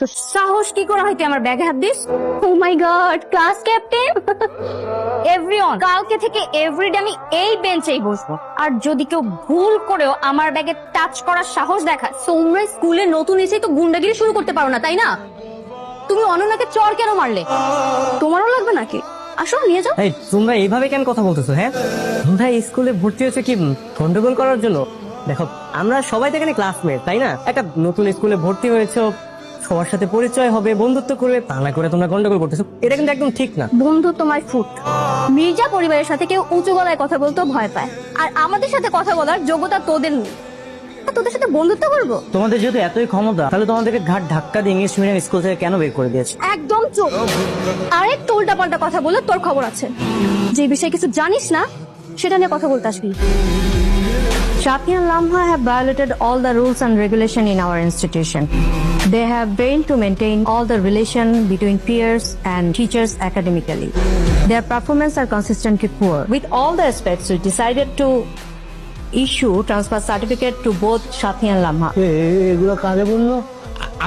তো সাহস কি করে হয় তুই আমার ব্যাগে হাত দিস? Oh my god, class captain! Everyone, কালকে থেকে এভরিডে আমি এই বেঞ্চেই বসবো। আর যদি কেউ ভুল করেও আমার ব্যাগে টাচ করার সাহস দেখায়, তোমরা স্কুলে নতুন এসেই তো গুন্ডাগিরি শুরু করতে পারো না, তাই না? তুমি অনন্যাকে চর কেন মারলে? তোমারও লাগবে নাকি? আসো নিয়ে যাও। এই তোমরা এইভাবে কেন কথা বলতেছো? হ্যাঁ, তোমরা স্কুলে ভর্তি হয়েছে কি গন্ডগোল করার জন্য? দেখো, আমরা সবাই তো এখানে ক্লাসমেট, তাই না? একটা নতুন স্কুলে ভর্তি হয়েছো, সবার সাথে পরিচয় হবে, বন্ধুত্ব করবে, তা না করে তোমরা গন্ডগোল করতেছো, এটা কিন্তু একদম ঠিক না। বন্ধু তোমার ফুট। মির্জা পরিবারের সাথে কেউ উঁচু গলায় কথা বলতেও ভয় পায়, আর আমাদের সাথে কথা বলার যোগ্যতা তোদের নেই। তোদের সাথে বন্ধুত্ব করবো? তোমাদের যেহেতু এতই ক্ষমতা, তাহলে তোমাদেরকে ঘাট ধাক্কা দিয়ে ইংলিশ মিডিয়াম স্কুল থেকে কেন বের করে দিয়েছে? একদম চুপ। আরেকটু উল্টা পাল্টা কথা বলে তোর খবর আছে। যে বিষয়ে কিছু জানিস না সেটা নিয়ে কথা বলতে আসবি। Shati and Lamha have violated all the rules and regulation in our institution. They have failed to maintain all the relation between peers and teachers academically. Their performance are consistently poor. With all the aspects, we decided to issue transfer certificate to both Shati and Lamha. এগুলো কারে বললো?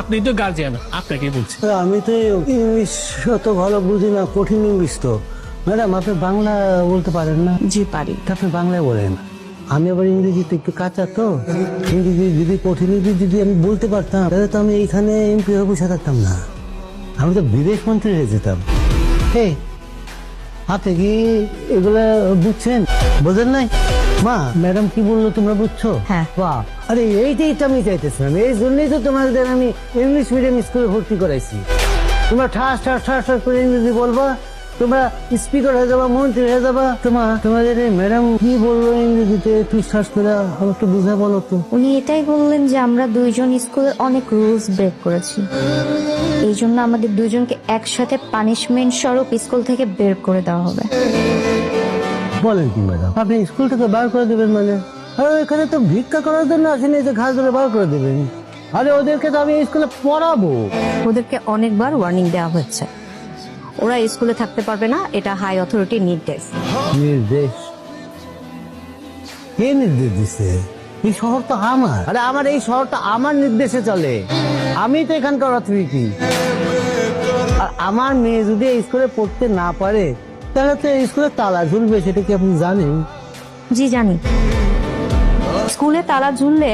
আপনি তো guardian, আপনাকে বলছি। আমি তো English অত ভালো বুঝি না, কঠিন ইংলিশ তো। ম্যাডাম, আপনি বাংলা বলতে পারেন না? জি পারি। আপনি বাংলায় বলেন। আমি আবার ইংরেজিতে একটু কাঁচা তো। ইংরেজি যদি কঠিন ইংরেজি যদি আমি বলতে পারতাম, তাহলে তো আমি এইখানে এমপি হয়ে বসে থাকতাম না, আমি তো বিদেশ মন্ত্রী হয়ে যেতাম। হে, আপনি কি এগুলা বুঝছেন? বোঝেন নাই? মা, ম্যাডাম কি বললো তোমরা বুঝছো? হ্যাঁ। বাহ, আরে এইটাই তো আমি চাইতেছিলাম। এই জন্যই তো তোমাদের আমি ইংলিশ মিডিয়াম স্কুলে ভর্তি করাইছি। তোমরা ঠাস ঠাস ঠাস ঠাস করে ইংরেজি বলবা, তোমরা স্পিকার হয়ে যাবা, মন্ত্রী হয়ে যাবা। তোমাদের ম্যাডাম কি বললো ইংরেজিতে একটু ঠাস করে আমার একটু বুঝা বলো তো। উনি এটাই বললেন যে আমরা দুইজন স্কুলের অনেক রুলস ব্রেক করেছি, এই জন্য আমাদের দুইজনকে একসাথে পানিশমেন্ট স্বরূপ স্কুল থেকে বের করে দেওয়া হবে। বলেন কি ম্যাডাম, আপনি স্কুল থেকে বার করে দেবেন মানে? আরে এখানে তো ভিক্ষা করার জন্য আসেনি যে ঘাস ধরে বার করে দেবেন। আরে ওদেরকে তো আমি স্কুলে পড়াবো। ওদেরকে অনেকবার ওয়ার্নিং দেওয়া হচ্ছে, ওরা স্কুলে থাকতে পারবে না, এটা হাই অথরিটির নির্দেশ। নির্দেশ? কে নির্দেশ দিছে? এই শহর তো আমার। আরে আমার এই শহরটা আমার নির্দেশে চলে, আমি তো এখানকার অথরিটি। আর আমার মেয়ে যদি এই স্কুলে পড়তে না পারে, তাহলে তো এই স্কুলে তালা ঝুলবে, সেটা কি আপনি জানেন? জি জানি। স্কুলে তালা ঝুললে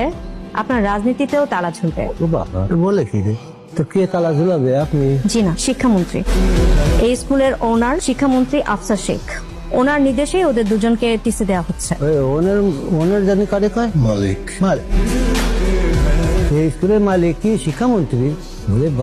আপনার রাজনীতিতেও তালা ঝুলবে। ও বাবা, বলে কি রে? তো কে তালা ঝুলাবে? আপনি? জি না, শিক্ষামন্ত্রী। এই স্কুলের ওনার শিক্ষামন্ত্রী আফসার শেখ, ওনার নির্দেশেই ওদের দুজনকে টিসি দেওয়া হচ্ছে। ওনার জানি কারে কয়? মালিক। এই স্কুলের মালিক কি শিক্ষামন্ত্রী?